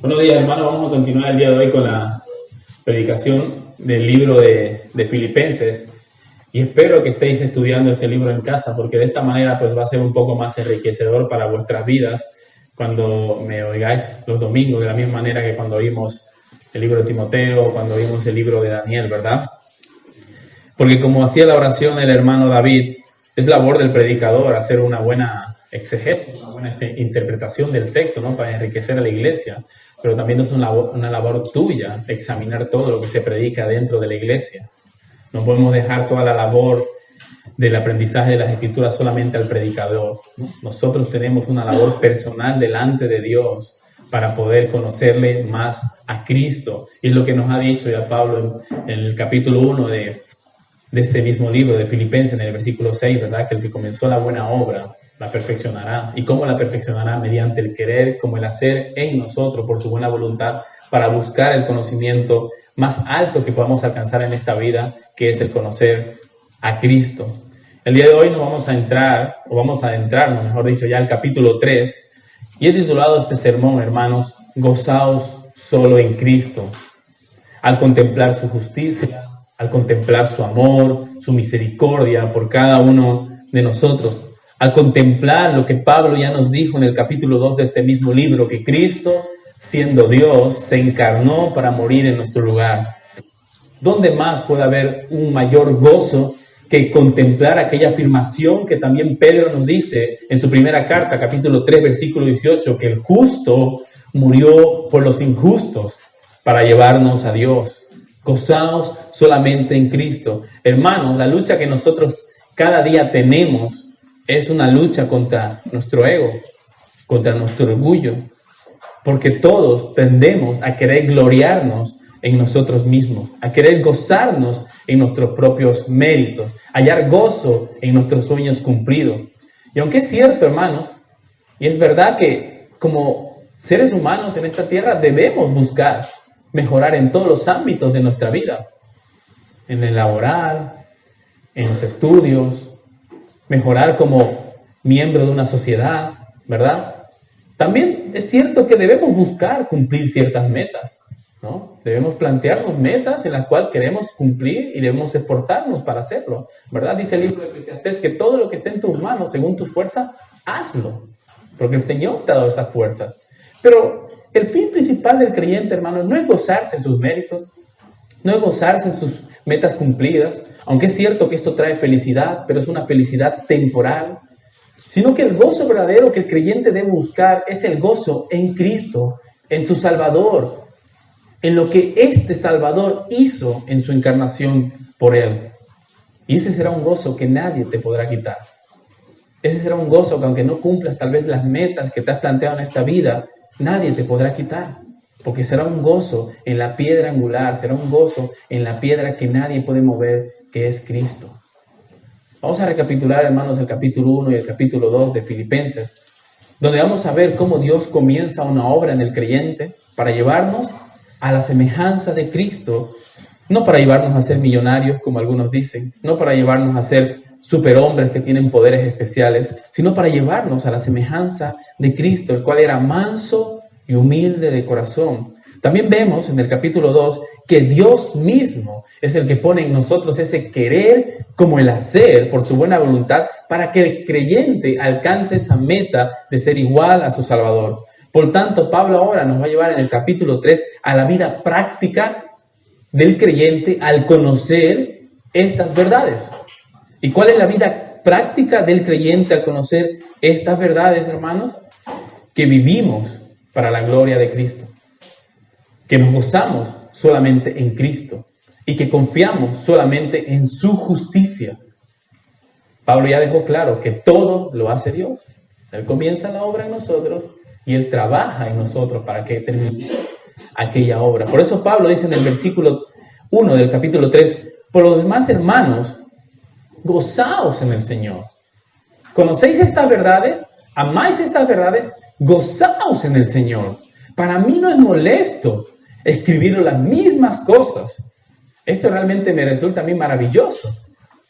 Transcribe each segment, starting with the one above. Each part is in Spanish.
Buenos días, hermanos. Vamos a continuar el día de hoy con la predicación del libro de Filipenses. Y espero que estéis estudiando este libro en casa, porque de esta manera pues va a ser un poco más enriquecedor para vuestras vidas cuando me oigáis los domingos, de la misma manera que cuando oímos el libro de Timoteo o cuando oímos el libro de Daniel, ¿verdad? Porque como hacía la oración el hermano David, es labor del predicador hacer una buena exegesis, una buena interpretación del texto, ¿no? Para enriquecer a la iglesia, pero también es una labor tuya examinar todo lo que se predica dentro de la iglesia. No podemos dejar toda la labor del aprendizaje de las Escrituras solamente al predicador, ¿no? Nosotros tenemos una labor personal delante de Dios para poder conocerle más a Cristo. Y es lo que nos ha dicho ya Pablo en el capítulo 1 de este mismo libro de Filipenses, en el versículo 6, ¿verdad? Que el que comenzó la buena obra la perfeccionará. ¿Y cómo la perfeccionará? Mediante el querer como el hacer en nosotros por su buena voluntad, para buscar el conocimiento más alto que podamos alcanzar en esta vida, que es el conocer a Cristo. El día de hoy nos vamos a adentrarnos, mejor dicho, ya al capítulo 3, y he titulado este sermón, hermanos, Gozaos solo en Cristo. Al contemplar su justicia, al contemplar su amor, su misericordia por cada uno de nosotros, al contemplar lo que Pablo ya nos dijo en el capítulo 2 de este mismo libro, que Cristo, siendo Dios, se encarnó para morir en nuestro lugar. ¿Dónde más puede haber un mayor gozo que contemplar aquella afirmación que también Pedro nos dice en su primera carta, capítulo 3, versículo 18, que el justo murió por los injustos para llevarnos a Dios? Gozaos solamente en Cristo. Hermanos, la lucha que nosotros cada día tenemos es una lucha contra nuestro ego, contra nuestro orgullo, porque todos tendemos a querer gloriarnos en nosotros mismos, a querer gozarnos en nuestros propios méritos, hallar gozo en nuestros sueños cumplidos. Y aunque es cierto, hermanos, y es verdad que como seres humanos en esta tierra debemos buscar mejorar en todos los ámbitos de nuestra vida, en el laboral, en los estudios, mejorar como miembro de una sociedad, ¿verdad? También es cierto que debemos buscar cumplir ciertas metas, ¿no? Debemos plantearnos metas en las cuales queremos cumplir y debemos esforzarnos para hacerlo, ¿verdad? Dice el libro de Eclesiastés que todo lo que esté en tus manos, según tu fuerza, hazlo, porque el Señor te ha dado esa fuerza. Pero el fin principal del creyente, hermano, no es gozarse en sus méritos, no es gozarse en sus metas cumplidas, aunque es cierto que esto trae felicidad, pero es una felicidad temporal, sino que el gozo verdadero que el creyente debe buscar es el gozo en Cristo, en su Salvador, en lo que este Salvador hizo en su encarnación por él. Y ese será un gozo que nadie te podrá quitar. Ese será un gozo que aunque no cumplas tal vez las metas que te has planteado en esta vida, nadie te podrá quitar. Porque será un gozo en la piedra angular, será un gozo en la piedra que nadie puede mover, que es Cristo. Vamos a recapitular, hermanos, el capítulo 1 y el capítulo 2 de Filipenses, donde vamos a ver cómo Dios comienza una obra en el creyente para llevarnos a la semejanza de Cristo, no para llevarnos a ser millonarios, como algunos dicen, no para llevarnos a ser superhombres que tienen poderes especiales, sino para llevarnos a la semejanza de Cristo, el cual era manso y humilde de corazón. También vemos en el capítulo 2 que Dios mismo es el que pone en nosotros ese querer como el hacer por su buena voluntad para que el creyente alcance esa meta de ser igual a su Salvador. Por tanto, Pablo ahora nos va a llevar en el capítulo 3 a la vida práctica del creyente al conocer estas verdades. ¿Y cuál es la vida práctica del creyente al conocer estas verdades, hermanos? Que vivimos para la gloria de Cristo, que nos gozamos solamente en Cristo y que confiamos solamente en su justicia. Pablo ya dejó claro que todo lo hace Dios. Él comienza la obra en nosotros y Él trabaja en nosotros para que termine aquella obra. Por eso Pablo dice en el versículo 1 del capítulo 3, por lo demás, hermanos, gozaos en el Señor. ¿Conocéis estas verdades? ¿Amáis estas verdades? Gozaos en el Señor. Para mí no es molesto escribir las mismas cosas. Esto realmente me resulta a mí maravilloso.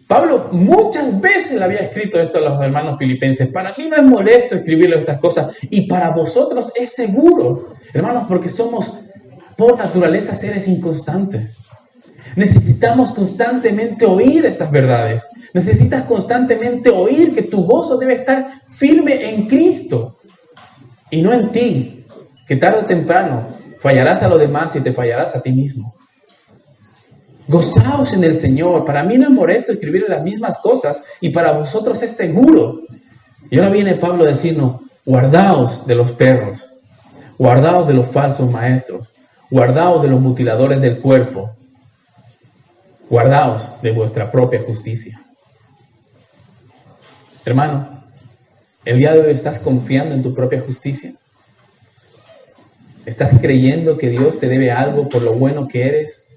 Pablo muchas veces le había escrito esto a los hermanos filipenses. Para mí no es molesto escribirle estas cosas y para vosotros es seguro, hermanos, porque somos por naturaleza seres inconstantes. Necesitamos constantemente oír estas verdades. Necesitas constantemente oír que tu gozo debe estar firme en Cristo y no en ti, que tarde o temprano fallarás a los demás y te fallarás a ti mismo. Gozaos en el Señor. Para mí no es molesto escribir las mismas cosas y para vosotros es seguro. Y ahora viene Pablo a decirnos, guardaos de los perros, guardaos de los falsos maestros, guardaos de los mutiladores del cuerpo, guardaos de vuestra propia justicia. Hermano, ¿el día de hoy estás confiando en tu propia justicia? ¿Estás creyendo que Dios te debe algo por lo bueno que eres?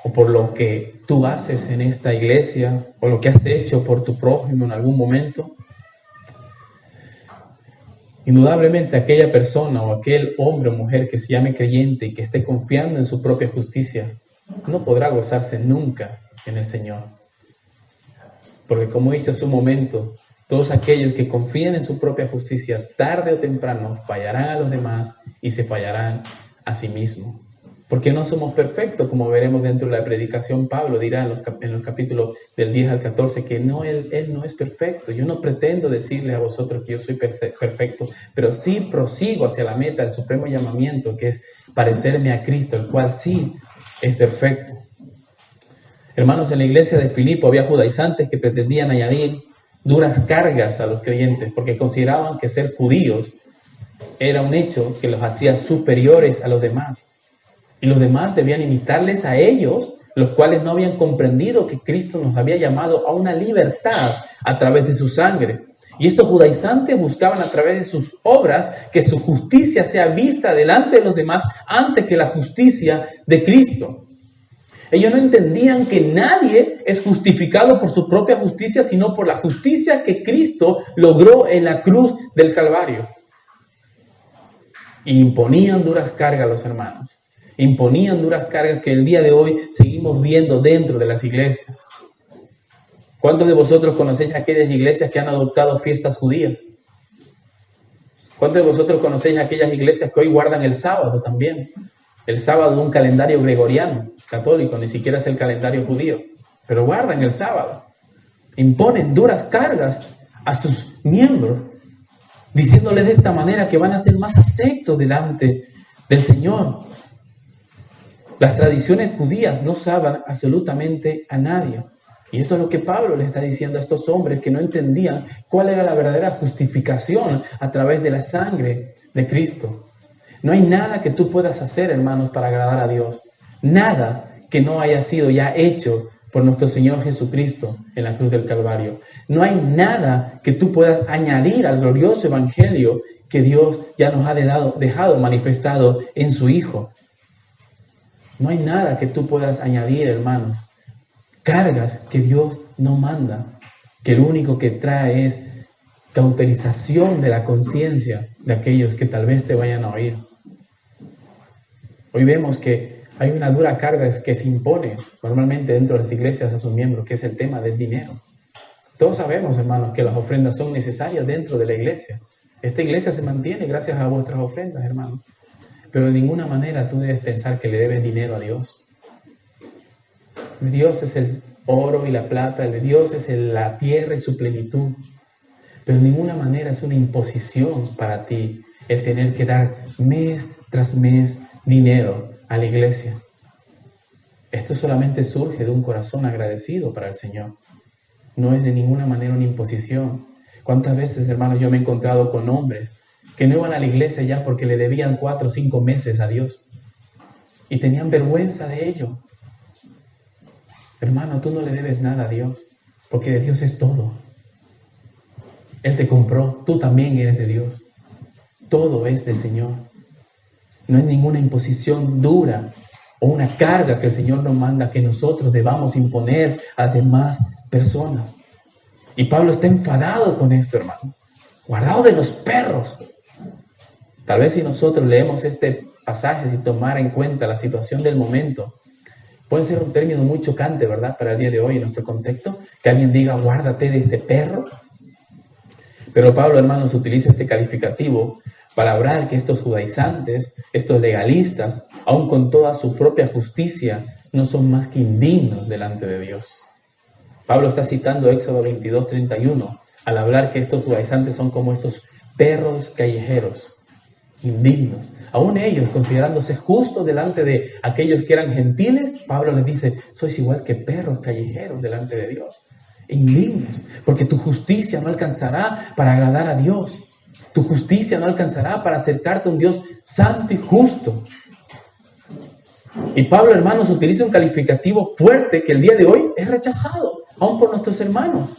¿O por lo que tú haces en esta iglesia? ¿O lo que has hecho por tu prójimo en algún momento? Indudablemente aquella persona o aquel hombre o mujer que se llame creyente y que esté confiando en su propia justicia, no podrá gozarse nunca en el Señor. Porque como he dicho hace un momento, todos aquellos que confían en su propia justicia, tarde o temprano fallarán a los demás y se fallarán a sí mismos. Porque no somos perfectos, como veremos dentro de la predicación. Pablo dirá en los capítulos del 10 al 14 que no, él no es perfecto. Yo no pretendo decirle a vosotros que yo soy perfecto, pero sí prosigo hacia la meta del supremo llamamiento, que es parecerme a Cristo, el cual sí es perfecto. Hermanos, en la iglesia de Filipo había judaizantes que pretendían añadir duras cargas a los creyentes porque consideraban que ser judíos era un hecho que los hacía superiores a los demás. Y los demás debían imitarles a ellos, los cuales no habían comprendido que Cristo nos había llamado a una libertad a través de su sangre. Y estos judaizantes buscaban a través de sus obras que su justicia sea vista delante de los demás antes que la justicia de Cristo. Ellos no entendían que nadie es justificado por su propia justicia, sino por la justicia que Cristo logró en la cruz del Calvario. Y imponían duras cargas a los hermanos. Imponían duras cargas que el día de hoy seguimos viendo dentro de las iglesias. ¿Cuántos de vosotros conocéis aquellas iglesias que han adoptado fiestas judías? ¿Cuántos de vosotros conocéis aquellas iglesias que hoy guardan el sábado también? El sábado de un calendario gregoriano, católico, ni siquiera es el calendario judío, pero guardan el sábado. Imponen duras cargas a sus miembros, diciéndoles de esta manera que van a ser más aceptos delante del Señor. Las tradiciones judías no salvan absolutamente a nadie. Y esto es lo que Pablo le está diciendo a estos hombres que no entendían cuál era la verdadera justificación a través de la sangre de Cristo. No hay nada que tú puedas hacer, hermanos, para agradar a Dios. Nada que no haya sido ya hecho por nuestro Señor Jesucristo en la cruz del Calvario. No hay nada que tú puedas añadir al glorioso evangelio que Dios ya nos ha dejado manifestado en su Hijo. No hay nada que tú puedas añadir, hermanos. Cargas que Dios no manda, que lo único que trae es cauterización de la conciencia de aquellos que tal vez te vayan a oír. Hoy vemos que hay una dura carga que se impone normalmente dentro de las iglesias a sus miembros, que es el tema del dinero. Todos sabemos, hermanos, que las ofrendas son necesarias dentro de la iglesia. Esta iglesia se mantiene gracias a vuestras ofrendas, hermanos. Pero de ninguna manera tú debes pensar que le debes dinero a Dios. Dios es el oro y la plata, el de Dios es la tierra y su plenitud. Pero de ninguna manera es una imposición para ti el tener que dar mes tras mes dinero a la iglesia. Esto solamente surge de un corazón agradecido para el Señor. No es de ninguna manera una imposición. ¿Cuántas veces, hermanos, yo me he encontrado con hombres que no iban a la iglesia ya porque le debían 4 o 5 meses a Dios y tenían vergüenza de ello? Hermano, tú no le debes nada a Dios, porque de Dios es todo. Él te compró, tú también eres de Dios. Todo es del Señor. No hay ninguna imposición dura o una carga que el Señor nos manda que nosotros debamos imponer a las demás personas. Y Pablo está enfadado con esto, hermano. Guardado de los perros. Tal vez si nosotros leemos este pasaje sin tomar en cuenta la situación del momento, Puede ser un término muy chocante, ¿verdad? Para el día de hoy en nuestro contexto, que alguien diga, guárdate de este perro. Pero Pablo, hermanos, utiliza este calificativo para hablar que estos judaizantes, estos legalistas, aun con toda su propia justicia, no son más que indignos delante de Dios. Pablo está citando Éxodo 22:31 al hablar que estos judaizantes son como estos perros callejeros, indignos. Aún ellos, considerándose justos delante de aquellos que eran gentiles, Pablo les dice, sois igual que perros callejeros delante de Dios, indignos, porque tu justicia no alcanzará para agradar a Dios. Tu justicia no alcanzará para acercarte a un Dios santo y justo. Y Pablo, hermanos, utiliza un calificativo fuerte que el día de hoy es rechazado, aún por nuestros hermanos,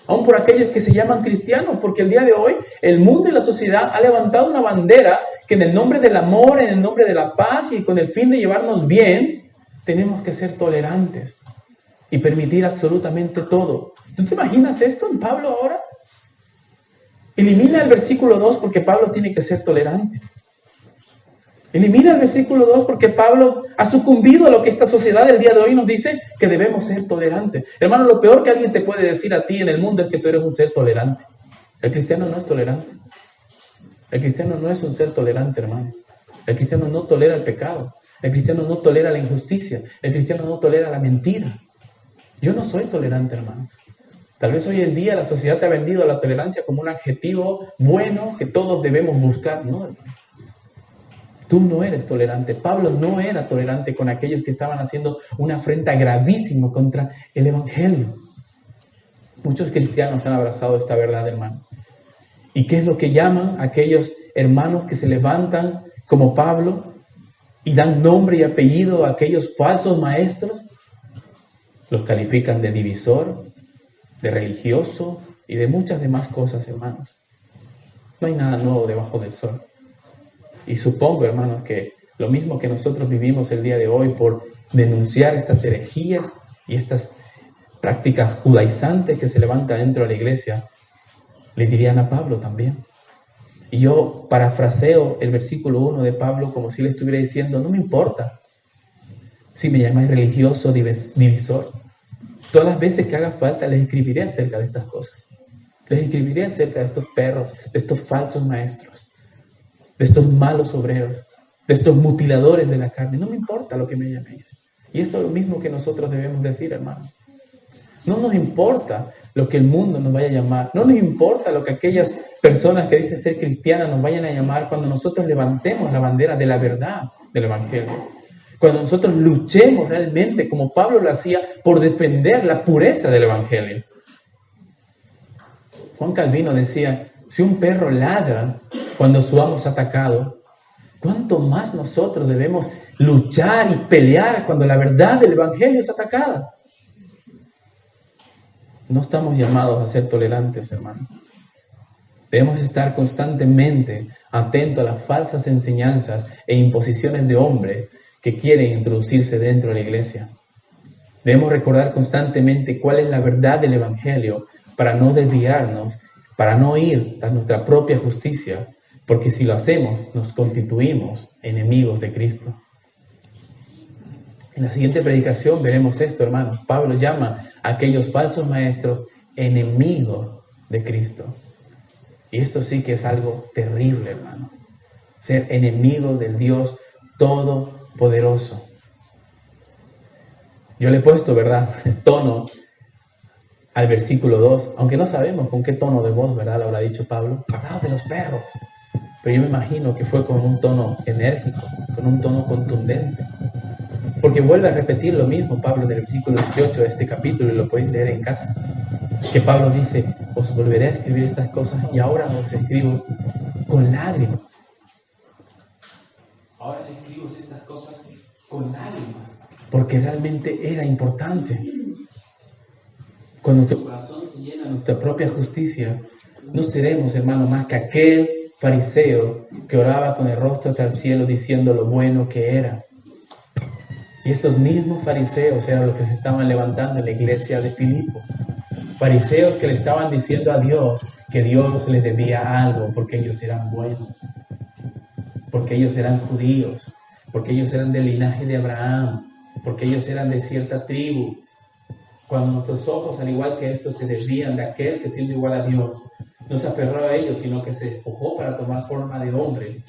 aún por aquellos que se llaman cristianos, porque el día de hoy el mundo y la sociedad ha levantado una bandera que en el nombre del amor, en el nombre de la paz y con el fin de llevarnos bien, tenemos que ser tolerantes y permitir absolutamente todo. ¿Tú te imaginas esto en Pablo ahora? Elimina el versículo 2 porque Pablo tiene que ser tolerante. Elimina el versículo 2 porque Pablo ha sucumbido a lo que esta sociedad del día de hoy nos dice que debemos ser tolerantes. Hermano, lo peor que alguien te puede decir a ti en el mundo es que tú eres un ser tolerante. El cristiano no es tolerante. El cristiano no es un ser tolerante, hermano. El cristiano no tolera el pecado. El cristiano no tolera la injusticia. El cristiano no tolera la mentira. Yo no soy tolerante, hermanos. Tal vez hoy en día la sociedad te ha vendido la tolerancia como un adjetivo bueno que todos debemos buscar. No, hermano. Tú no eres tolerante. Pablo no era tolerante con aquellos que estaban haciendo una afrenta gravísima contra el Evangelio. Muchos cristianos han abrazado esta verdad, hermano. ¿Y qué es lo que llaman aquellos hermanos que se levantan como Pablo y dan nombre y apellido a aquellos falsos maestros? Los califican de divisor, de religioso y de muchas demás cosas, hermanos. No hay nada nuevo debajo del sol. Y supongo, hermanos, que lo mismo que nosotros vivimos el día de hoy por denunciar estas herejías y estas prácticas judaizantes que se levantan dentro de la iglesia, le dirían a Pablo también. Y yo parafraseo el versículo 1 de Pablo como si le estuviera diciendo, no me importa si me llamáis religioso divisor. Todas las veces que haga falta les escribiré acerca de estas cosas. Les escribiré acerca de estos perros, de estos falsos maestros, de estos malos obreros, de estos mutiladores de la carne. No me importa lo que me llaméis. Y esto es lo mismo que nosotros debemos decir, hermanos. No nos importa lo que el mundo nos vaya a llamar. No nos importa lo que aquellas personas que dicen ser cristianas nos vayan a llamar cuando nosotros levantemos la bandera de la verdad del Evangelio. Cuando nosotros luchemos realmente, como Pablo lo hacía, por defender la pureza del Evangelio. Juan Calvino decía, si un perro ladra cuando su amo es atacado, ¿cuánto más nosotros debemos luchar y pelear cuando la verdad del Evangelio es atacada? No estamos llamados a ser tolerantes, hermano. Debemos estar constantemente atentos a las falsas enseñanzas e imposiciones de hombre que quieren introducirse dentro de la iglesia. Debemos recordar constantemente cuál es la verdad del Evangelio para no desviarnos, para no ir tras nuestra propia justicia, porque si lo hacemos, nos constituimos enemigos de Cristo. En la siguiente predicación veremos esto, hermanos. Pablo llama a aquellos falsos maestros enemigos de Cristo. Y esto sí que es algo terrible, hermano. Ser enemigos del Dios Todopoderoso. Yo le he puesto, ¿verdad?, el tono al versículo 2, aunque no sabemos con qué tono de voz, ¿verdad?, lo habrá dicho Pablo. Guardaos de los perros. Pero yo me imagino que fue con un tono enérgico, con un tono contundente. Porque vuelve a repetir lo mismo Pablo en el versículo 18 de este capítulo, y lo podéis leer en casa. Que Pablo dice, os volveré a escribir estas cosas y ahora os escribo con lágrimas. Ahora os escribo estas cosas con lágrimas. Porque realmente era importante. Cuando nuestro corazón se llena de nuestra propia justicia, no seremos, hermano, más que aquel fariseo que oraba con el rostro hasta el cielo diciendo lo bueno que era. Y estos mismos fariseos eran los que se estaban levantando en la iglesia de Filipo. Fariseos que le estaban diciendo a Dios que Dios les debía algo porque ellos eran buenos, porque ellos eran judíos, porque ellos eran del linaje de Abraham, porque ellos eran de cierta tribu. Cuando nuestros ojos, al igual que estos, se desvían de aquel que siendo igual a Dios, no se aferró a ellos, sino que se despojó para tomar forma de hombre.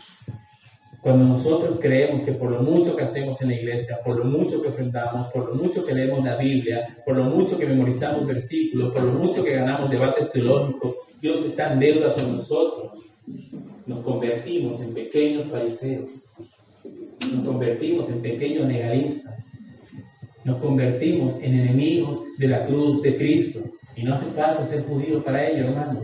Cuando nosotros creemos que por lo mucho que hacemos en la iglesia, por lo mucho que ofrendamos, por lo mucho que leemos la Biblia, por lo mucho que memorizamos versículos, por lo mucho que ganamos debates teológicos, Dios está en deuda con nosotros. Nos convertimos en pequeños fariseos, nos convertimos en pequeños legalistas, nos convertimos en enemigos de la cruz de Cristo. Y no hace falta ser judíos para ello, hermanos.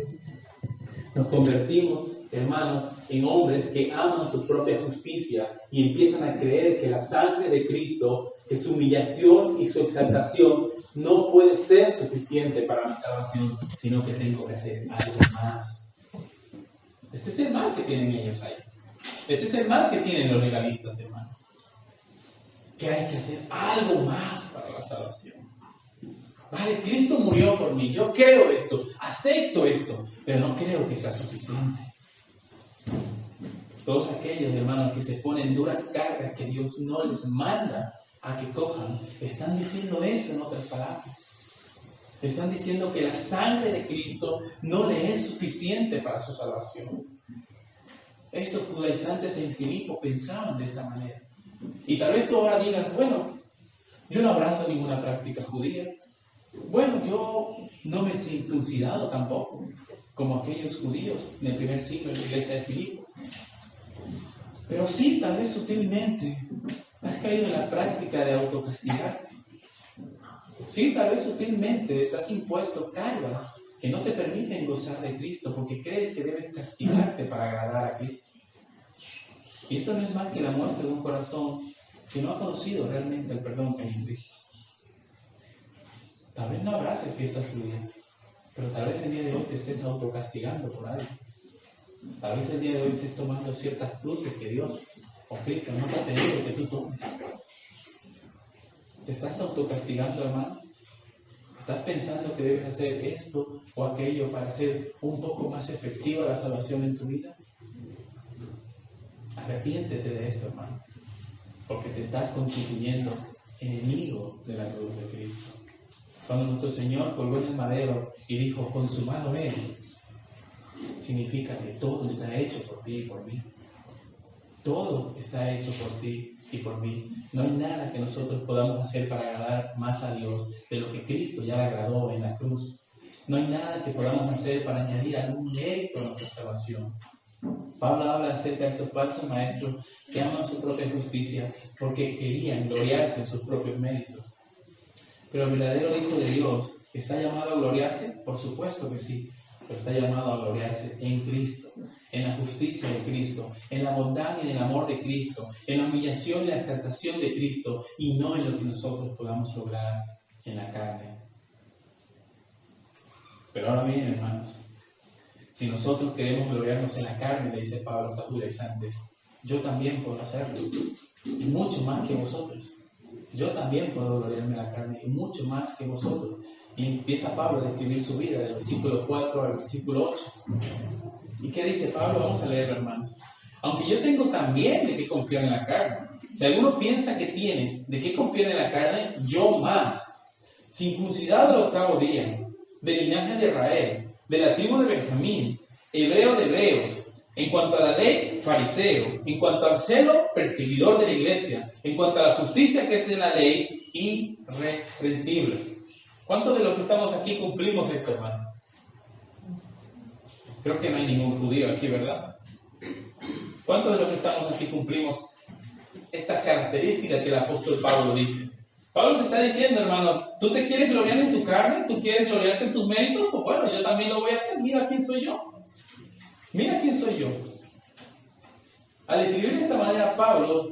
Nos convertimos, hermanos, en hombres que aman su propia justicia y empiezan a creer que la sangre de Cristo, que su humillación y su exaltación no puede ser suficiente para mi salvación, sino que tengo que hacer algo más. Este es el mal que tienen ellos ahí. Este es el mal que tienen los legalistas, hermanos. Que hay que hacer algo más para la salvación. Vale, Cristo murió por mí, yo creo esto, acepto esto, pero no creo que sea suficiente. Todos aquellos, hermanos, que se ponen duras cargas que Dios no les manda a que cojan, están diciendo eso en otras palabras. Están diciendo que la sangre de Cristo no le es suficiente para su salvación. Estos judaizantes en Filipo pensaban de esta manera. Y tal vez tú ahora digas, bueno, yo no abrazo ninguna práctica judía. Bueno, yo no me he circuncidado tampoco, como aquellos judíos en el primer siglo de la iglesia de Filipo. Pero sí, tal vez sutilmente, has caído en la práctica de autocastigarte. Sí, tal vez sutilmente te has impuesto cargas que no te permiten gozar de Cristo porque crees que debes castigarte para agradar a Cristo. Y esto no es más que la muestra de un corazón que no ha conocido realmente el perdón que hay en Cristo. Tal vez no abraces fiestas judías, pero tal vez el día de hoy te estés autocastigando por algo. Tal vez el día de hoy estés tomando ciertas cruces que Dios o Cristo no te ha pedido que tú tomes. ¿Te estás autocastigando, hermano? ¿Estás pensando que debes hacer esto o aquello para hacer un poco más efectiva la salvación en tu vida? Arrepiéntete de esto, hermano, porque te estás constituyendo enemigo de la cruz de Cristo. Cuando nuestro Señor colgó en el madero y dijo, consumado es, significa que todo está hecho por ti y por mí. Todo está hecho por ti y por mí. No hay nada que nosotros podamos hacer para agradar más a Dios de lo que Cristo ya le agradó en la cruz. No hay nada que podamos hacer para añadir algún mérito a nuestra salvación. Pablo habla acerca de estos falsos maestros que aman su propia justicia porque querían gloriarse en sus propios méritos. Pero el verdadero Hijo de Dios ¿está llamado a gloriarse? Por supuesto que sí, pero está llamado a gloriarse en Cristo, en la justicia de Cristo, en la bondad y en el amor de Cristo, en la humillación y la exaltación de Cristo, y no en lo que nosotros podamos lograr en la carne. Pero ahora bien, hermanos, si nosotros queremos gloriarnos en la carne, le dice Pablo a los judaizantes, yo también puedo hacerlo, y mucho más que vosotros. Yo también puedo gloriarme en la carne, y mucho más que vosotros. Y empieza Pablo a describir su vida, del versículo 4 al versículo 8. ¿Y qué dice Pablo? Vamos a leerlo, hermanos. Aunque yo tengo también de qué confiar en la carne. Si alguno piensa que tiene de qué confiar en la carne, yo más. Circuncidado al 8º día, del linaje de Israel, de la tribu de Benjamín, hebreo de hebreos, en cuanto a la ley, fariseo, en cuanto al celo, perseguidor de la iglesia, en cuanto a la justicia que es de la ley, irreprensible. ¿Cuántos de los que estamos aquí cumplimos esto, hermano? Creo que no hay ningún judío aquí, ¿verdad? ¿Cuántos de los que estamos aquí cumplimos estas características que el apóstol Pablo dice? Pablo te está diciendo, hermano, ¿tú te quieres gloriar en tu carne? ¿Tú quieres gloriarte en tus méritos? Pues bueno, yo también lo voy a hacer. Mira quién soy yo. Mira quién soy yo. Al escribir de esta manera, Pablo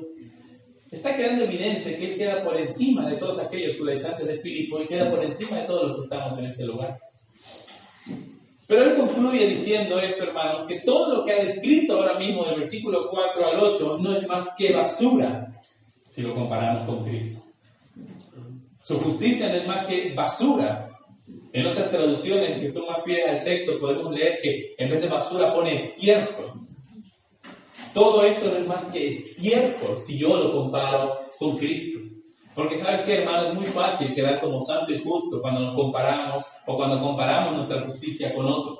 está quedando evidente que él queda por encima de todos aquellos judaizantes de Filipo y queda por encima de todos los que estamos en este lugar. Pero él concluye diciendo esto, hermanos, que todo lo que ha descrito ahora mismo del versículo 4 al 8 no es más que basura si lo comparamos con Cristo. Su justicia no es más que basura. En otras traducciones que son más fieles al texto podemos leer que en vez de basura pone estiércol. Todo esto no es más que estiércol si yo lo comparo con Cristo. Porque ¿sabes qué, hermano? Es muy fácil quedar como santo y justo cuando nos comparamos o cuando comparamos nuestra justicia con otros.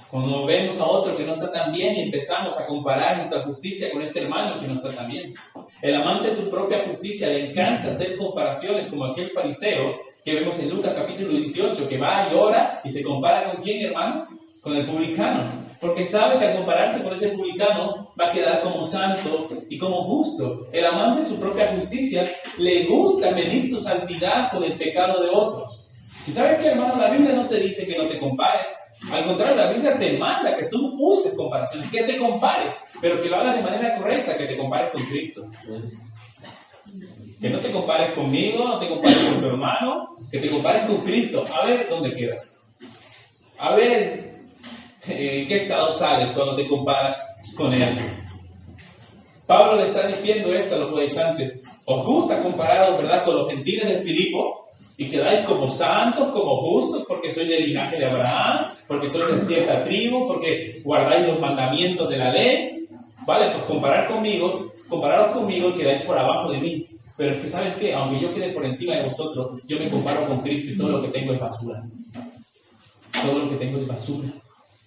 Cuando vemos a otro que no está tan bien y empezamos a comparar nuestra justicia con este hermano que no está tan bien. El amante de su propia justicia le encanta hacer comparaciones como aquel fariseo que vemos en Lucas capítulo 18, que va y ora y se compara con ¿quién, hermano? Con el publicano. Porque sabe que al compararse con ese publicano va a quedar como santo y como justo. El amante de su propia justicia le gusta medir su santidad con el pecado de otros. ¿Y sabes qué, hermano? La Biblia no te dice que no te compares. Al contrario, la Biblia te manda que tú uses comparaciones, que te compares, pero que lo hagas de manera correcta, que te compares con Cristo. Que no te compares conmigo, no te compares con tu hermano, que te compares con Cristo. A ver dónde quedas. A ver en qué estado sales cuando te comparas con Él. Pablo le está diciendo esto a los judaizantes. Os gusta compararos, ¿verdad?, con los gentiles de Filipo, y quedáis como santos, como justos, porque sois del linaje de Abraham, porque sois de cierta tribu, porque guardáis los mandamientos de la ley. Vale, pues compararos conmigo y quedáis por abajo de mí. Pero es que, ¿sabes qué? Aunque yo quede por encima de vosotros, yo me comparo con Cristo y todo lo que tengo es basura. Todo lo que tengo es basura.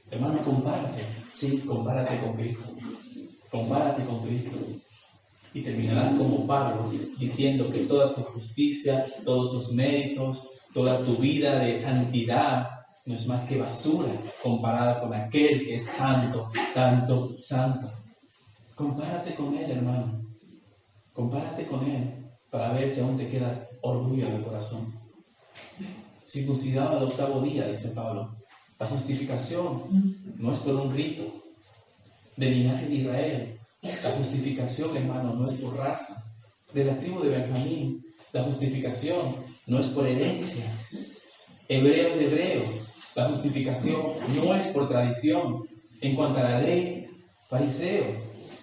Hermano, compárate. Sí, compárate con Cristo. Compárate con Cristo. Y terminarás como Pablo, diciendo que toda tu justicia, todos tus méritos, toda tu vida de santidad no es más que basura comparada con aquel que es santo, santo, santo. Compárate con Él, hermano. Compárate con Él para ver si aún te queda orgullo en el corazón. Circuncidado al 8º día, dice Pablo. La justificación no es por un rito del linaje de Israel. La justificación, hermano, no es por raza. De la tribu de Benjamín. La justificación no es por herencia. Hebreos de hebreos. La justificación no es por tradición. En cuanto a la ley, fariseo.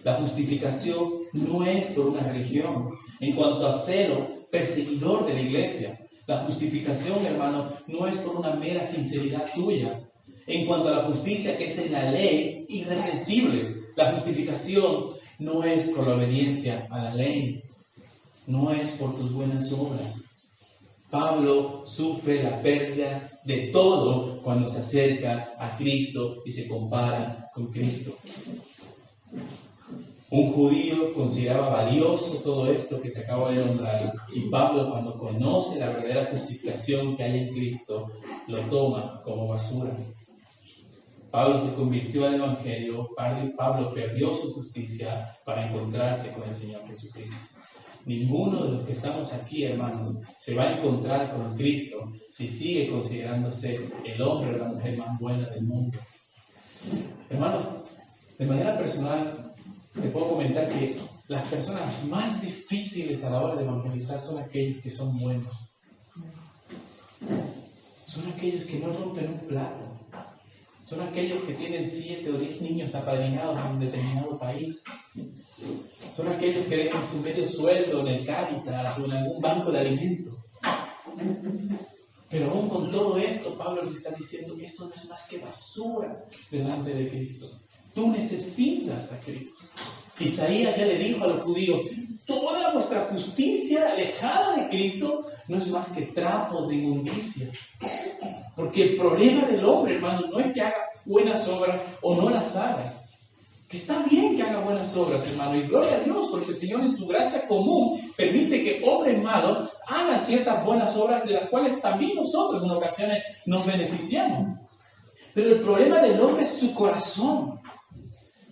La justificación no es por una religión. En cuanto a celo, perseguidor de la iglesia. La justificación, hermano, no es por una mera sinceridad tuya. En cuanto a la justicia que es en la ley, irreprensible. La justificación no es por la obediencia a la ley. No es por tus buenas obras. Pablo sufre la pérdida de todo cuando se acerca a Cristo y se compara con Cristo. Un judío consideraba valioso todo esto que te acabo de nombrar, y Pablo, cuando conoce la verdadera justificación que hay en Cristo, lo toma como basura. Pablo se convirtió al Evangelio, Pablo perdió su justicia para encontrarse con el Señor Jesucristo. Ninguno de los que estamos aquí, hermanos, se va a encontrar con Cristo si sigue considerándose el hombre o la mujer más buena del mundo. Hermanos, de manera personal, te puedo comentar que las personas más difíciles a la hora de evangelizar son aquellos que son buenos. Son aquellos que no rompen un plato. Son aquellos que tienen 7 o 10 niños apadrinados en un determinado país. Son aquellos que dejan su medio sueldo en el Cáritas o en algún banco de alimentos. Pero aún con todo esto, Pablo le está diciendo que eso no es más que basura delante de Cristo. Tú necesitas a Cristo. Isaías ya le dijo a los judíos, toda vuestra justicia alejada de Cristo no es más que trapos de inmundicia. Porque el problema del hombre, hermano, no es que haga buenas obras o no las haga. Que está bien que haga buenas obras, hermano, y gloria a Dios, porque el Señor en su gracia común permite que hombres malos hagan ciertas buenas obras de las cuales también nosotros en ocasiones nos beneficiamos. Pero el problema del hombre es su corazón.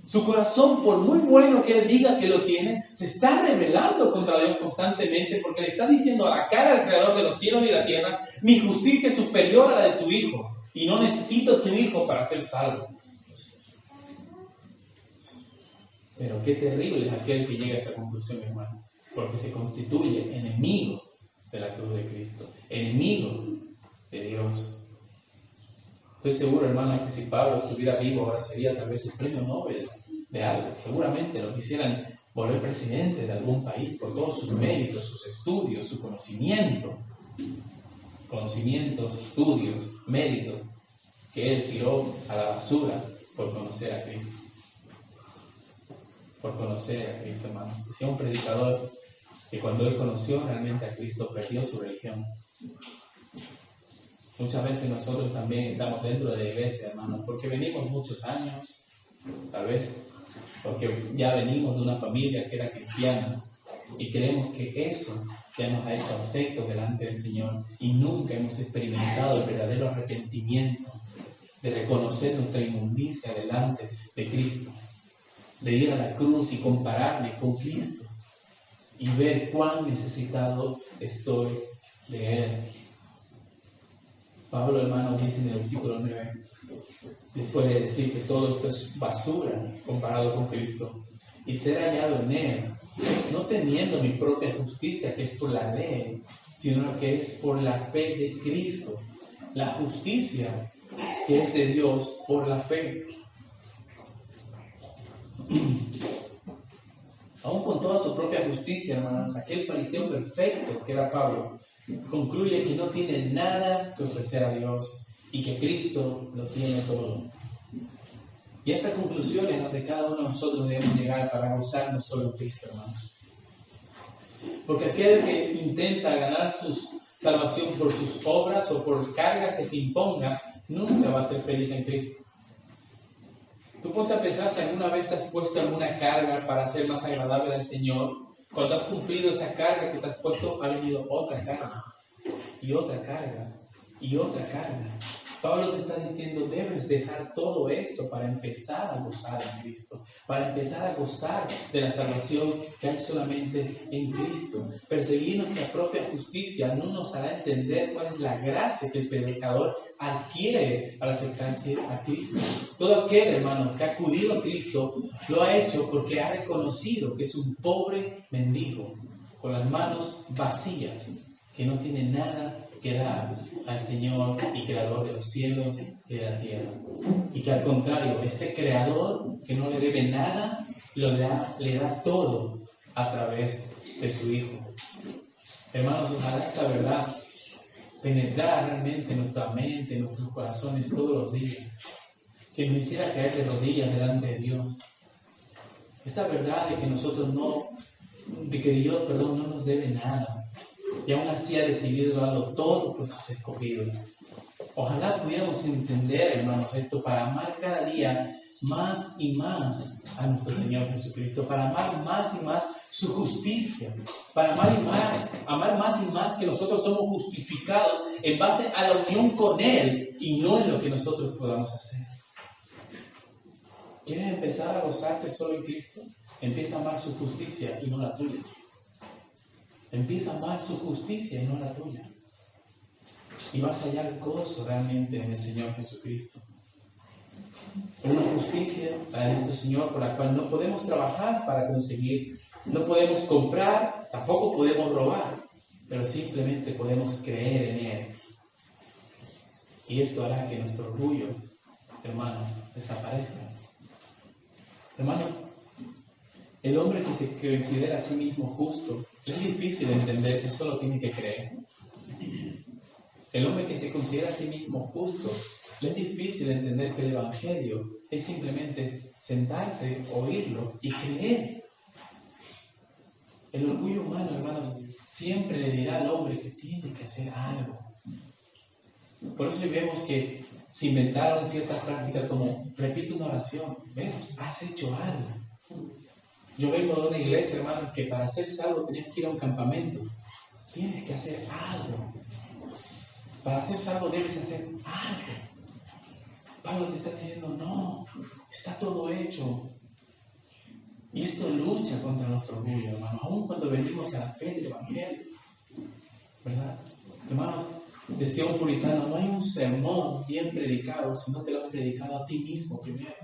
Su corazón, por muy bueno que él diga que lo tiene, se está rebelando contra Dios constantemente porque le está diciendo a la cara al Creador de los cielos y de la tierra, mi justicia es superior a la de tu hijo y no necesito tu hijo para ser salvo. Pero qué terrible es aquel que llega a esa conclusión, hermano, porque se constituye enemigo de la cruz de Cristo, enemigo de Dios. Estoy seguro, hermano, que si Pablo estuviera vivo ahora sería tal vez el premio Nobel de algo. Seguramente lo quisieran volver presidente de algún país por todos sus méritos, sus estudios, su conocimiento. Conocimientos, estudios, méritos que él tiró a la basura por conocer a Cristo. Por conocer a Cristo, hermanos. Si un predicador que cuando él conoció realmente a Cristo perdió su religión. Muchas veces nosotros también estamos dentro de la iglesia, hermanos, porque venimos muchos años, tal vez, porque ya venimos de una familia que era cristiana y creemos que eso ya nos ha hecho afectos delante del Señor y nunca hemos experimentado el verdadero arrepentimiento de reconocer nuestra inmundicia delante de Cristo, de ir a la cruz y compararme con Cristo y ver cuán necesitado estoy de Él. Pablo, hermano, dice en el versículo 9, después de decir que todo esto es basura comparado con Cristo, y ser hallado en Él, no teniendo mi propia justicia, que es por la ley, sino que es por la fe de Cristo, la justicia que es de Dios por la fe. Aún con toda su propia justicia, hermanos, aquel fariseo perfecto que era Pablo, concluye que no tiene nada que ofrecer a Dios y que Cristo lo tiene todo. Y esta conclusión es donde cada uno de nosotros debemos llegar para gozarnos solo en Cristo, hermanos. Porque aquel que intenta ganar su salvación por sus obras o por cargas que se imponga, nunca va a ser feliz en Cristo. Tú ponte a pensar si alguna vez te has puesto alguna carga para ser más agradable al Señor. Cuando has cumplido esa carga que te has puesto, ha venido otra carga, y otra carga, y otra carga. Pablo te está diciendo, debes dejar todo esto para empezar a gozar en Cristo, para empezar a gozar de la salvación que hay solamente en Cristo. Perseguir nuestra propia justicia no nos hará entender cuál es la gracia que el pecador adquiere al acercarse a Cristo. Todo aquel, hermano, que ha acudido a Cristo, lo ha hecho porque ha reconocido que es un pobre mendigo, con las manos vacías, que no tiene nada que dar al Señor y Creador de los cielos y de la tierra. Y que al contrario, este Creador que no le debe nada, le da todo a través de su Hijo. Hermanos, ojalá esta verdad penetrara realmente en nuestra mente, en nuestros corazones todos los días, que nos hiciera caer de rodillas delante de Dios. Esta verdad de que Dios no nos debe nada, y aún así ha decidido darlo todo por sus escogidos. Ojalá pudiéramos entender, hermanos, esto para amar cada día más y más a nuestro Señor Jesucristo, para amar más y más su justicia, para amar más y más que nosotros somos justificados en base a la unión con Él y no en lo que nosotros podamos hacer. ¿Quieres empezar a gozarte solo en Cristo? Empieza a amar su justicia y no la tuya. Empieza a amar su justicia y no la tuya. Y vas a hallar gozo realmente en el Señor Jesucristo. Una justicia, la de nuestro Señor, por la cual no podemos trabajar para conseguir, no podemos comprar, tampoco podemos robar, pero simplemente podemos creer en Él. Y esto hará que nuestro orgullo, hermano, desaparezca. Hermano, el hombre que se considera a sí mismo justo, es difícil entender que solo tiene que creer. El hombre que se considera a sí mismo justo, es difícil entender que el Evangelio es simplemente sentarse, oírlo y creer. El orgullo humano, hermano, siempre le dirá al hombre que tiene que hacer algo. Por eso vemos que se inventaron ciertas prácticas como, repite una oración, ¿ves? Has hecho algo. Yo vengo de una iglesia, hermano, que para ser salvo tenías que ir a un campamento. Tienes que hacer algo. Para ser salvo debes hacer algo. Pablo te está diciendo, no, está todo hecho. Y esto lucha contra nuestro orgullo, hermano, aún cuando venimos a la fe del Evangelio. ¿Verdad? Hermanos, decía un puritano, no hay un sermón bien predicado si no te lo has predicado a ti mismo primero.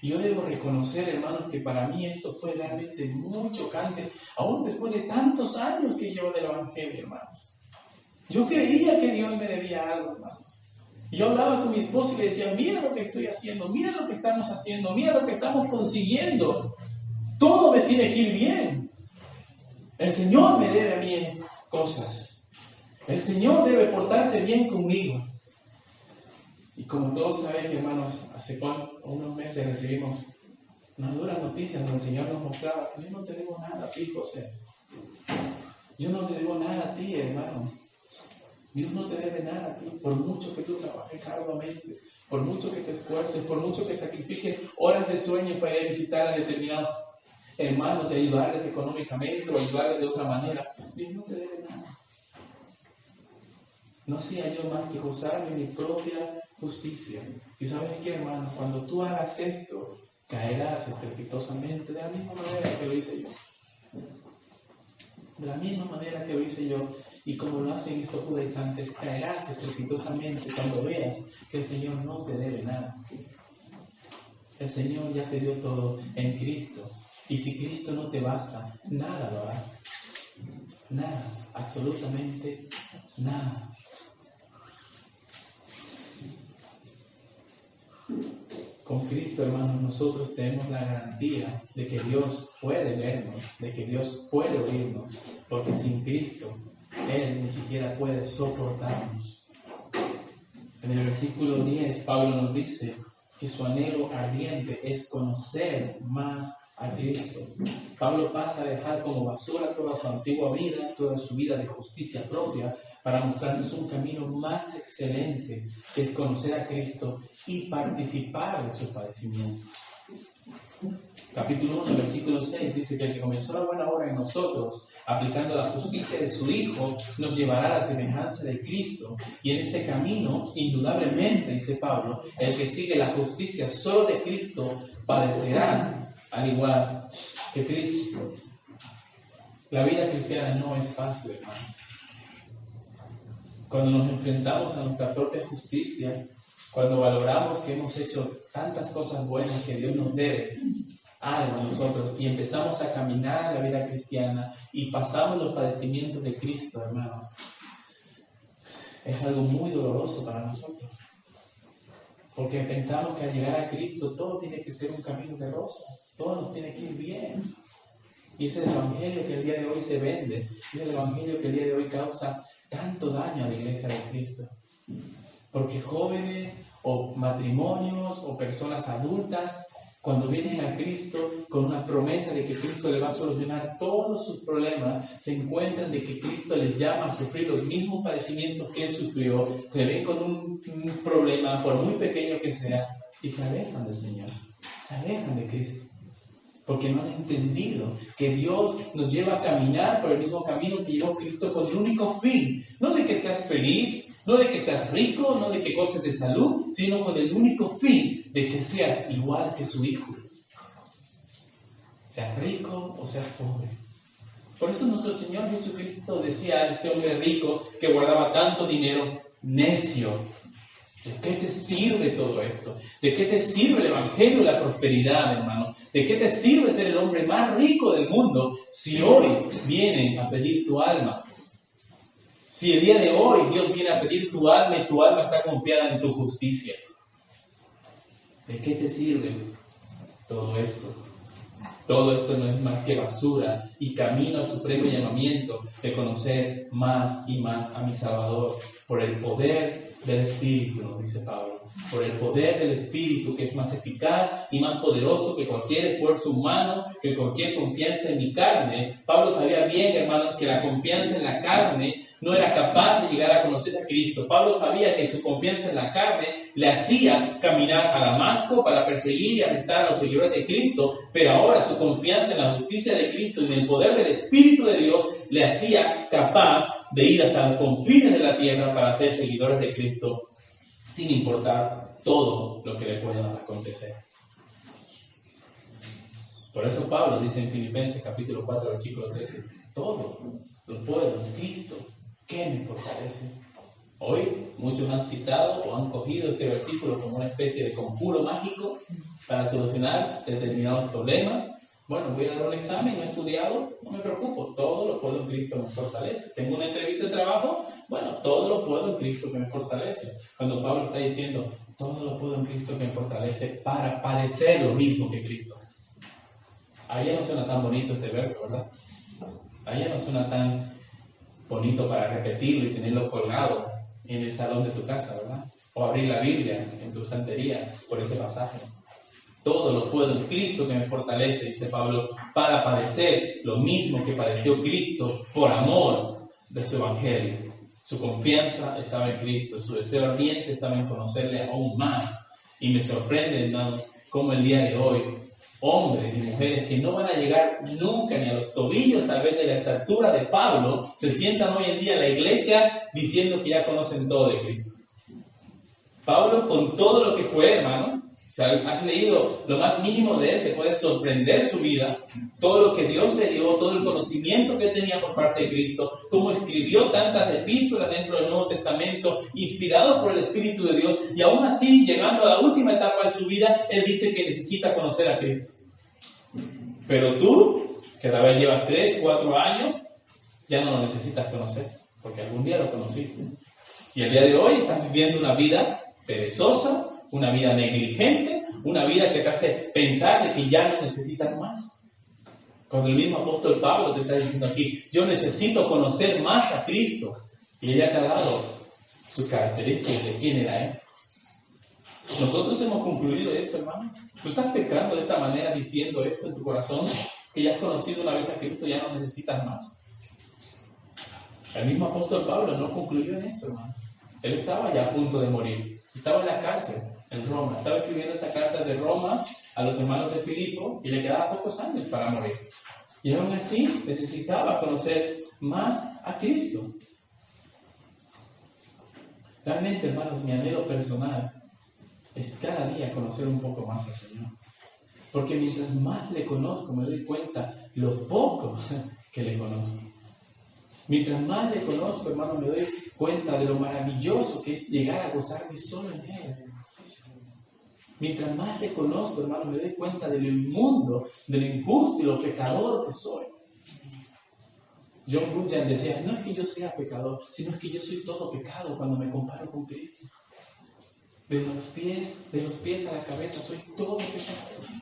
Y yo debo reconocer, hermanos, que para mí esto fue realmente muy chocante, aún después de tantos años que llevo del Evangelio, hermanos. Yo creía que Dios me debía algo, hermanos. Y yo hablaba con mi esposo y le decía, mira lo que estoy haciendo, mira lo que estamos haciendo, mira lo que estamos consiguiendo. Todo me tiene que ir bien. El Señor me debe a mí cosas. El Señor debe portarse bien conmigo. Y como todos saben, hermanos, hace unos meses recibimos unas duras noticias donde el Señor nos mostraba que no tenemos nada fijo, José. Yo no te debo nada a ti, hermano. Dios no te debe nada a ti, por mucho que tú trabajes arduamente, por mucho que te esfuerces, por mucho que sacrifiques horas de sueño para ir a visitar a determinados hermanos y ayudarles económicamente o ayudarles de otra manera. Dios no te debe nada. No hacía yo más que gozar de mi propia justicia. Y sabes qué, hermano, cuando tú hagas esto, caerás estrepitosamente de la misma manera que lo hice yo. De la misma manera que lo hice yo. Y como lo hacen estos judaizantes, caerás estrepitosamente cuando veas que el Señor no te debe nada. El Señor ya te dio todo en Cristo. Y si Cristo no te basta, nada lo hará. Nada, absolutamente nada. Con Cristo, hermanos, nosotros tenemos la garantía de que Dios puede vernos, de que Dios puede oírnos, porque sin Cristo, Él ni siquiera puede soportarnos. En el versículo 10, Pablo nos dice que su anhelo ardiente es conocer más a Cristo. Pablo pasa a dejar como basura toda su antigua vida, toda su vida de justicia propia, para mostrarnos un camino más excelente, que es conocer a Cristo y participar de sus padecimientos. Capítulo 1, versículo 6 dice que el que comenzó la buena obra en nosotros, aplicando la justicia de su Hijo, nos llevará a la semejanza de Cristo. Y en este camino, indudablemente, dice Pablo, el que sigue la justicia solo de Cristo padecerá al igual que Cristo. La vida cristiana no es fácil, hermanos. Cuando nos enfrentamos a nuestra propia justicia, cuando valoramos que hemos hecho tantas cosas buenas que Dios nos debe algo a nosotros y empezamos a caminar la vida cristiana y pasamos los padecimientos de Cristo, hermanos, es algo muy doloroso para nosotros. Porque pensamos que al llegar a Cristo todo tiene que ser un camino de rosas, todo nos tiene que ir bien. Y ese es el evangelio que el día de hoy se vende, es el evangelio que el día de hoy causa tanto daño a la iglesia de Cristo. Porque jóvenes o matrimonios o personas adultas, cuando vienen a Cristo con una promesa de que Cristo le va a solucionar todos sus problemas, se encuentran de que Cristo les llama a sufrir los mismos padecimientos que Él sufrió, se ven con un problema, por muy pequeño que sea, y se alejan del Señor, se alejan de Cristo. Porque no han entendido que Dios nos lleva a caminar por el mismo camino que llevó Cristo con el único fin, no de que seas feliz, no de que seas rico, no de que goces de salud, sino con el único fin de que seas igual que su Hijo. Seas rico o seas pobre. Por eso nuestro Señor Jesucristo decía a este hombre rico que guardaba tanto dinero, necio. ¿De qué te sirve todo esto? ¿De qué te sirve el evangelio y la prosperidad, hermano? ¿De qué te sirve ser el hombre más rico del mundo si hoy vienen a pedir tu alma? Si el día de hoy Dios viene a pedir tu alma y tu alma está confiada en tu justicia, ¿de qué te sirve todo esto? Todo esto no es más que basura y camino al supremo llamamiento de conocer más y más a mi Salvador por el poder del Espíritu, nos dice Pablo. Por el poder del Espíritu, que es más eficaz y más poderoso que cualquier esfuerzo humano, que cualquier confianza en mi carne. Pablo sabía bien, hermanos, que la confianza en la carne no era capaz de llegar a conocer a Cristo. Pablo sabía que su confianza en la carne le hacía caminar a Damasco para perseguir y arrestar a los seguidores de Cristo, pero ahora su confianza en la justicia de Cristo y en el poder del Espíritu de Dios le hacía capaz de ir hasta los confines de la tierra para ser seguidores de Cristo, sin importar todo lo que le pueda acontecer. Por eso Pablo dice en Filipenses capítulo 4, versículo 13, todo lo puedo en Cristo, que me fortalece. Hoy muchos han citado o han cogido este versículo como una especie de conjuro mágico para solucionar determinados problemas. Bueno, voy a dar un examen, no he estudiado, no me preocupo, todo lo puedo en Cristo que me fortalece. Tengo una entrevista de trabajo, bueno, todo lo puedo en Cristo que me fortalece. Cuando Pablo está diciendo, todo lo puedo en Cristo que me fortalece para padecer lo mismo que Cristo. Ahí ya no suena tan bonito este verso, ¿verdad? Ahí ya no suena tan bonito para repetirlo y tenerlo colgado en el salón de tu casa, ¿verdad? O abrir la Biblia en tu estantería por ese pasaje. Todo lo puedo en Cristo que me fortalece, dice Pablo, para padecer lo mismo que padeció Cristo por amor de su evangelio. Su confianza estaba en Cristo, su deseo ardiente estaba en conocerle aún más. Y me sorprende, hermanos, cómo el día de hoy, hombres y mujeres que no van a llegar nunca ni a los tobillos tal vez de la estatura de Pablo, se sientan hoy en día en la iglesia diciendo que ya conocen todo de Cristo. Pablo, con todo lo que fue, hermano, o sea, has leído lo más mínimo de él, te puede sorprender su vida, todo lo que Dios le dio, todo el conocimiento que tenía por parte de Cristo, cómo escribió tantas epístolas dentro del Nuevo Testamento, inspirado por el Espíritu de Dios, y aún así, llegando a la última etapa de su vida, él dice que necesita conocer a Cristo. Pero tú, que tal vez llevas 3, 4 años, ya no lo necesitas conocer, porque algún día lo conociste. Y el día de hoy estás viviendo una vida perezosa, una vida negligente, una vida que te hace pensar de que ya no necesitas más. Cuando el mismo apóstol Pablo te está diciendo aquí, yo necesito conocer más a Cristo. Y él ya te ha dado sus características de quién era él. Nosotros hemos concluido esto, hermano. Tú estás pecando de esta manera diciendo esto en tu corazón, que ya has conocido una vez a Cristo, ya no necesitas más. El mismo apóstol Pablo no concluyó en esto, hermano. Él estaba ya a punto de morir. Estaba en la cárcel, en Roma. Estaba escribiendo esta carta de Roma a los hermanos de Filipo y le quedaban pocos años para morir. Y aún así necesitaba conocer más a Cristo. Realmente, hermanos, mi anhelo personal es cada día conocer un poco más al Señor. Porque mientras más le conozco, me doy cuenta lo poco que le conozco. Mientras más le conozco, hermano, me doy cuenta de lo maravilloso que es llegar a gozarme solo en Él. Mientras más le conozco, hermano, me doy cuenta de lo inmundo, de lo injusto y lo pecador que soy. John Bunyan decía, no es que yo sea pecador, sino es que yo soy todo pecado cuando me comparo con Cristo. De los pies a la cabeza, soy todo pecado.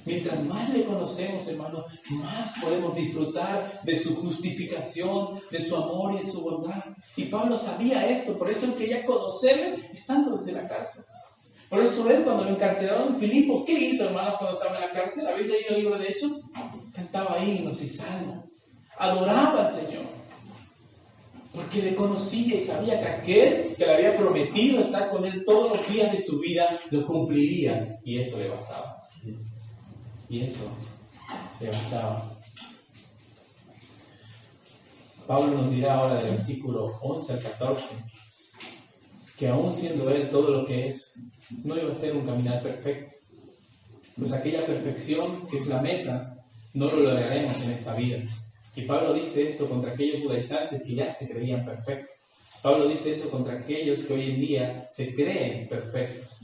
Mientras más le conocemos, hermano, más podemos disfrutar de su justificación, de su amor y de su bondad. Y Pablo sabía esto, por eso él quería conocerle estando desde la cárcel. Por eso él, cuando lo encarcelaron en Filipo, ¿qué hizo, hermano, cuando estaba en la cárcel? ¿Habéis leído el libro de Hechos? Cantaba himnos y salmos. Adoraba al Señor. Porque le conocía y sabía que aquel que le había prometido estar con él todos los días de su vida, lo cumpliría. Y eso le bastaba. Y eso le bastaba. Pablo nos dirá ahora del versículo 11 al 14, que aún siendo él todo lo que es, no iba a ser un caminar perfecto. Pues aquella perfección que es la meta, no lo lograremos en esta vida. Y Pablo dice esto contra aquellos judaizantes que ya se creían perfectos. Pablo dice eso contra aquellos que hoy en día se creen perfectos.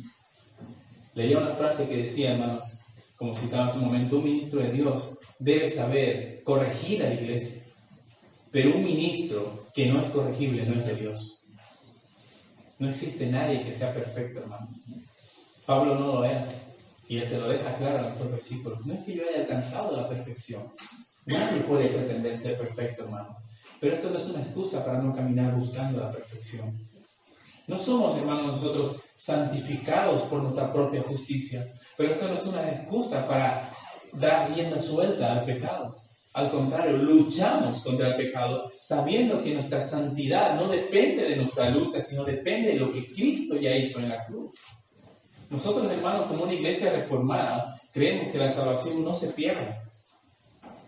Leía una frase que decía, hermanos, como citaba hace un momento, un ministro de Dios debe saber corregir a la iglesia, pero un ministro que no es corregible no es de Dios. No existe nadie que sea perfecto, hermanos. Pablo no lo era, y él te lo deja claro en estos versículos. No es que yo haya alcanzado la perfección. Nadie puede pretender ser perfecto, hermano. Pero esto no es una excusa para no caminar buscando la perfección. No somos, hermanos, nosotros santificados por nuestra propia justicia. Pero esto no es una excusa para dar rienda suelta al pecado. Al contrario, luchamos contra el pecado sabiendo que nuestra santidad no depende de nuestra lucha, sino depende de lo que Cristo ya hizo en la cruz. Nosotros, hermanos, como una iglesia reformada, creemos que la salvación no se pierde.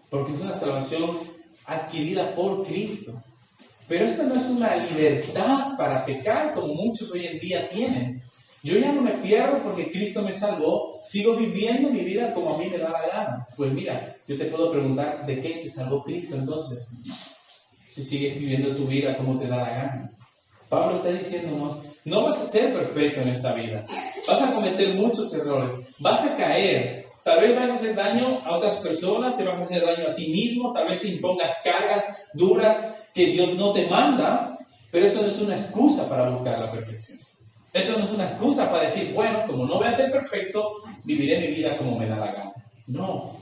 Porque es una salvación adquirida por Cristo. Pero esta no es una libertad para pecar como muchos hoy en día tienen. Yo ya no me pierdo porque Cristo me salvó, sigo viviendo mi vida como a mí me da la gana. Pues mira, yo te puedo preguntar, ¿de qué te salvó Cristo entonces? Si sigues viviendo tu vida como te da la gana. Pablo está diciéndonos, no vas a ser perfecto en esta vida. Vas a cometer muchos errores, vas a caer. Tal vez vas a hacer daño a otras personas, te vas a hacer daño a ti mismo, tal vez te impongas cargas duras que Dios no te manda, pero eso no es una excusa para buscar la perfección. Eso no es una excusa para decir, bueno, como no voy a ser perfecto, viviré mi vida como me da la gana. No.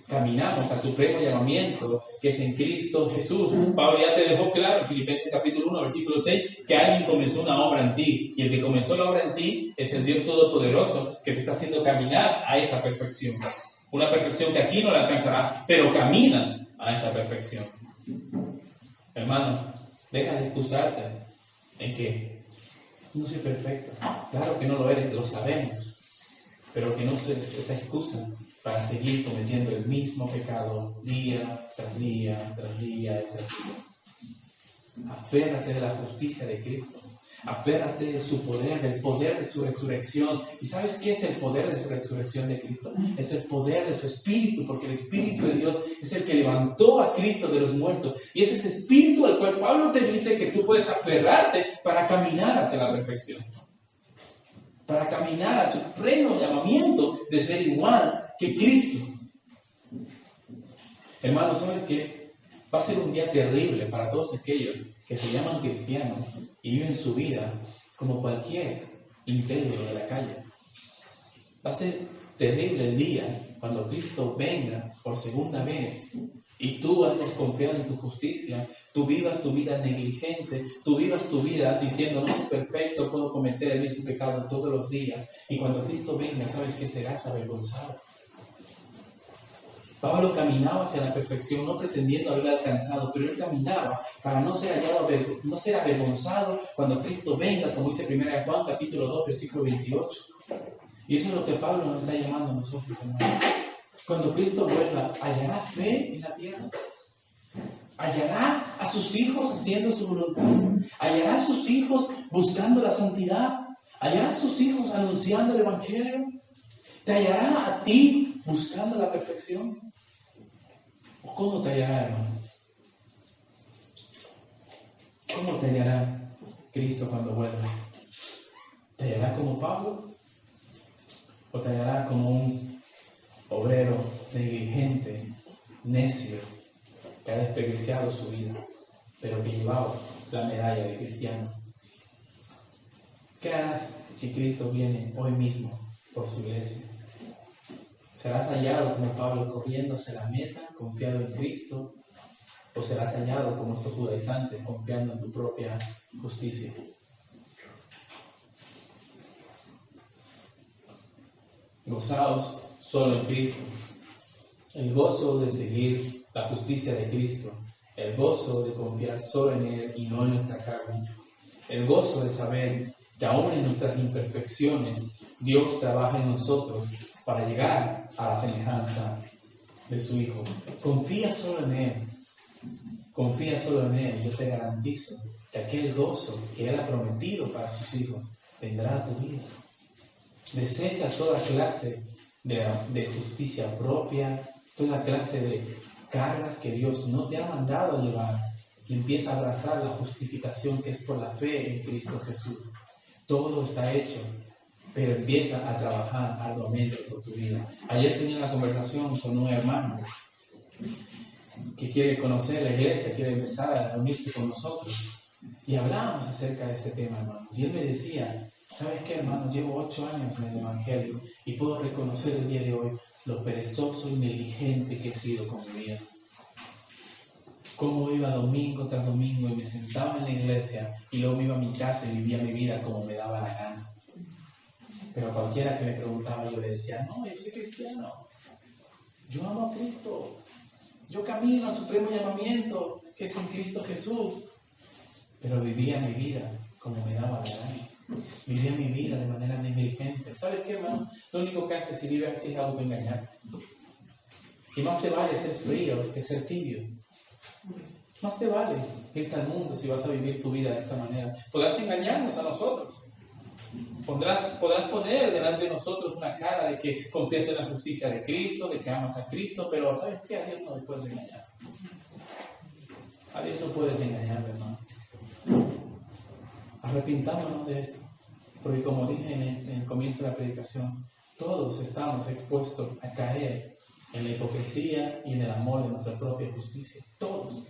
caminamos al supremo llamamiento que es en Cristo Jesús. Pablo ya te dejó claro en Filipenses capítulo 1, versículo 6, que alguien comenzó una obra en ti, y el que comenzó la obra en ti es el Dios Todopoderoso que te está haciendo caminar a esa perfección. Una perfección que aquí no la alcanzará, pero caminas a esa perfección. Hermano, deja de excusarte en que no soy perfecto. Claro que no lo eres, lo sabemos, pero que no uses esa excusa para seguir cometiendo el mismo pecado día tras día, tras día, tras día. Aférrate de la justicia de Cristo. Aférrate de su poder, del poder de su resurrección. ¿Y sabes qué es el poder de su resurrección de Cristo? Es el poder de su Espíritu, porque el Espíritu de Dios es el que levantó a Cristo de los muertos. Y es ese Espíritu al cual Pablo te dice que tú puedes aferrarte para caminar hacia la perfección. Para caminar al supremo llamamiento de ser igual que Cristo. Hermanos, ¿sabes qué? Va a ser un día terrible para todos aquellos que se llaman cristianos y viven su vida como cualquier íntegro de la calle. Va a ser terrible el día cuando Cristo venga por segunda vez y tú andes confiado en tu justicia, tú vivas tu vida negligente, tú vivas tu vida diciendo no soy perfecto, puedo cometer el mismo pecado todos los días, y cuando Cristo venga, ¿sabes qué? Serás avergonzado. Pablo caminaba hacia la perfección, no pretendiendo haberla alcanzado, pero él caminaba para no ser avergonzado cuando Cristo venga, como dice 1 Juan capítulo 2, versículo 28. Y eso es lo que Pablo nos está llamando a nosotros, hermanos. Cuando Cristo vuelva, ¿hallará fe en la tierra? ¿Hallará a sus hijos haciendo su voluntad? ¿Hallará a sus hijos buscando la santidad? ¿Hallará a sus hijos anunciando el Evangelio? ¿Te hallará a ti buscando la perfección? ¿O cómo te hallará, hermano? ¿Cómo te hallará Cristo cuando vuelva? ¿Te hallará como Pablo? ¿O te hallará como un obrero negligente, necio, que ha desperdiciado su vida, pero que llevaba la medalla de cristiano? ¿Qué harás si Cristo viene hoy mismo por su iglesia? ¿Serás hallado como Pablo corriendo hacia la meta, confiado en Cristo? ¿O serás hallado como estos judaizantes, confiando en tu propia justicia? Gozaos solo en Cristo. El gozo de seguir la justicia de Cristo. El gozo de confiar solo en Él y no en nuestra carne. El gozo de saber que aún en nuestras imperfecciones, Dios trabaja en nosotros para llegar a la semejanza de su Hijo. Confía solo en Él. Confía solo en Él. Yo te garantizo que aquel gozo que Él ha prometido para sus hijos vendrá a tu vida. Desecha toda clase de justicia propia, toda clase de cargas que Dios no te ha mandado a llevar, y empieza a abrazar la justificación que es por la fe en Cristo Jesús. Todo está hecho, pero empieza a trabajar arduamente por tu vida. Ayer tenía una conversación con un hermano que quiere conocer la iglesia, quiere empezar a unirse con nosotros, y hablábamos acerca de este tema, hermanos, y él me decía: ¿sabes qué, hermanos? Llevo 8 años en el Evangelio y puedo reconocer el día de hoy lo perezoso y negligente que he sido con mi vida. Cómo iba domingo tras domingo y me sentaba en la iglesia y luego me iba a mi casa y vivía mi vida como me daba la gana. Pero cualquiera que me preguntaba, yo le decía: no, yo soy cristiano. Yo amo a Cristo. Yo camino al supremo llamamiento que es en Cristo Jesús. Pero vivía mi vida como me daba la gana. Vivía mi vida de manera negligente. ¿Sabes qué, hermano? Lo único que haces si vives así es autoengañar. Y más te vale ser frío que ser tibio. Más te vale irte al mundo si vas a vivir tu vida de esta manera. Podrás engañarnos a nosotros. Podrás poner delante de nosotros una cara de que confías en la justicia de Cristo, de que amas a Cristo, pero ¿sabes qué? A Dios no le puedes engañar. A Dios no puedes engañar, hermano. Arrepintámonos de esto, porque como dije en el comienzo de la predicación, todos estamos expuestos a caer en la hipocresía y en el amor de nuestra propia justicia. Todos.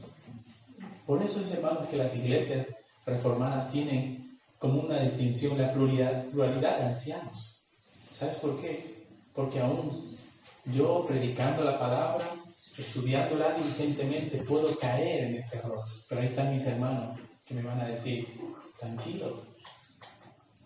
Por eso es, hermanos, que las iglesias reformadas tienen como una distinción la pluralidad de ancianos. ¿Sabes por qué? Porque aún Yo, predicando la palabra, estudiándola diligentemente, puedo caer en este error. Pero ahí están mis hermanos que me van a decir, tranquilo,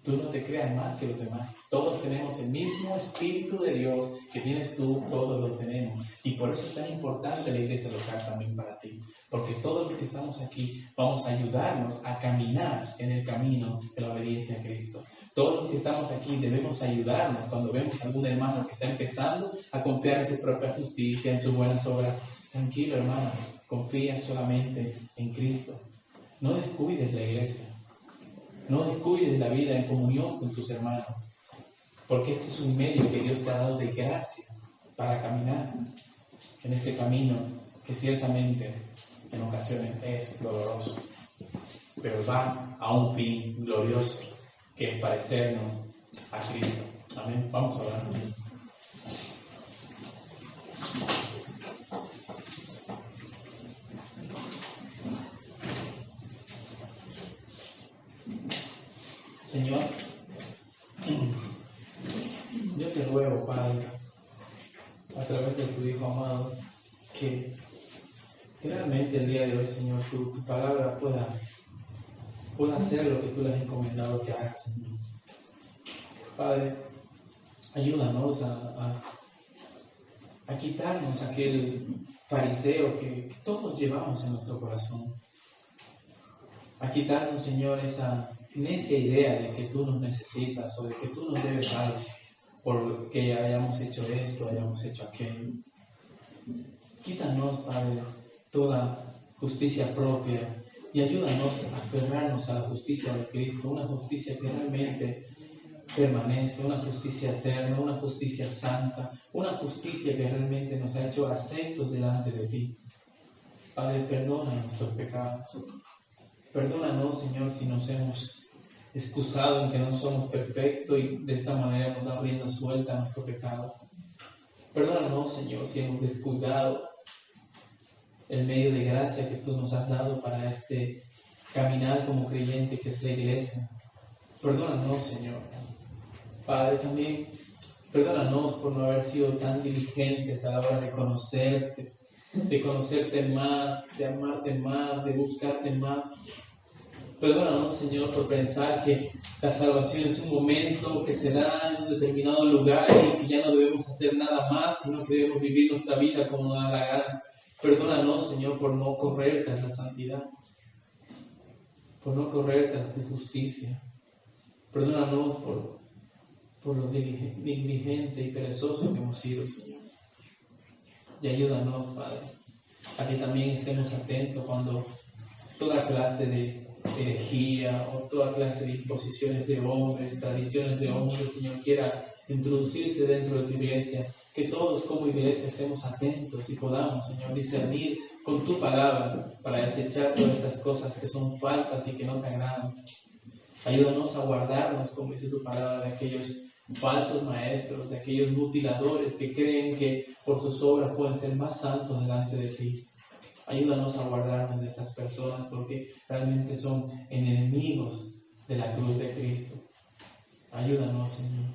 tú no te creas más que los demás. Todos tenemos el mismo Espíritu de Dios que tienes tú, todos lo tenemos. Y por eso es tan importante la iglesia local también para ti. Porque todos los que estamos aquí vamos a ayudarnos a caminar en el camino de la obediencia a Cristo. Todos los que estamos aquí debemos ayudarnos cuando vemos a algún hermano que está empezando a confiar en su propia justicia, en sus buenas obras. Tranquilo, hermano, confía solamente en Cristo. No descuides la iglesia. No descuides la vida en comunión con tus hermanos, porque este es un medio que Dios te ha dado de gracia para caminar en este camino que ciertamente en ocasiones es doloroso, pero va a un fin glorioso, que es parecernos a Cristo. Amén. Vamos a orar. Señor, yo te ruego, Padre, a través de tu Hijo amado, que realmente el día de hoy, Señor, tu palabra pueda hacer lo que tú le has encomendado que haga, Señor. Padre, ayúdanos a quitarnos aquel fariseo que todos llevamos en nuestro corazón. A quitarnos, Señor, esa necia idea de que tú nos necesitas o de que tú nos debes algo por que hayamos hecho esto, hayamos hecho aquello. Quítanos, Padre, toda justicia propia y ayúdanos a aferrarnos a la justicia de Cristo, una justicia que realmente permanece, una justicia eterna, una justicia santa, una justicia que realmente nos ha hecho aceptos delante de ti. Padre, perdona nuestros pecados. Perdónanos, Señor, si nos hemos excusado en que no somos perfectos y de esta manera nos da rienda suelta a nuestro pecado. Perdónanos, Señor, si hemos descuidado el medio de gracia que tú nos has dado para este caminar como creyente que es la iglesia. Perdónanos, Señor. Padre, también perdónanos por no haber sido tan diligentes a la hora de conocerte más, de amarte más, de buscarte más. Perdónanos, Señor, por pensar que la salvación es un momento que se da en un determinado lugar y que ya no debemos hacer nada más, sino que debemos vivir nuestra vida como nos da la gana. Perdónanos, Señor, por no correr tras la santidad, por no correr tras tu justicia. Perdónanos por lo negligente y perezoso que hemos sido, Señor. Y ayúdanos, Padre, a que también estemos atentos cuando toda clase de herejía o toda clase de imposiciones de hombres, tradiciones de hombres, Señor, quiera introducirse dentro de tu iglesia, que todos como iglesia estemos atentos y podamos, Señor, discernir con tu palabra para desechar todas estas cosas que son falsas y que no te agradan. Ayúdanos a guardarnos, como dice tu palabra, de aquellos falsos maestros, de aquellos mutiladores que creen que por sus obras pueden ser más santos delante de ti. Ayúdanos a guardarnos de estas personas porque realmente son enemigos de la cruz de Cristo. Ayúdanos, Señor,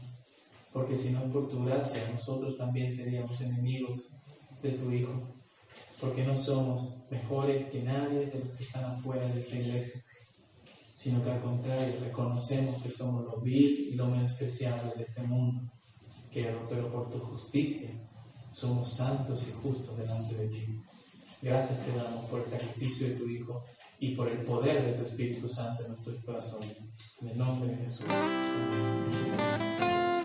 porque si no es por tu gracia, nosotros también seríamos enemigos de tu Hijo, porque no somos mejores que nadie de los que están afuera de esta iglesia, sino que al contrario, reconocemos que somos lo vil y lo menospreciable de este mundo, pero por tu justicia somos santos y justos delante de ti. Gracias te damos por el sacrificio de tu Hijo y por el poder de tu Espíritu Santo en nuestros corazones. En el nombre de Jesús. Amén.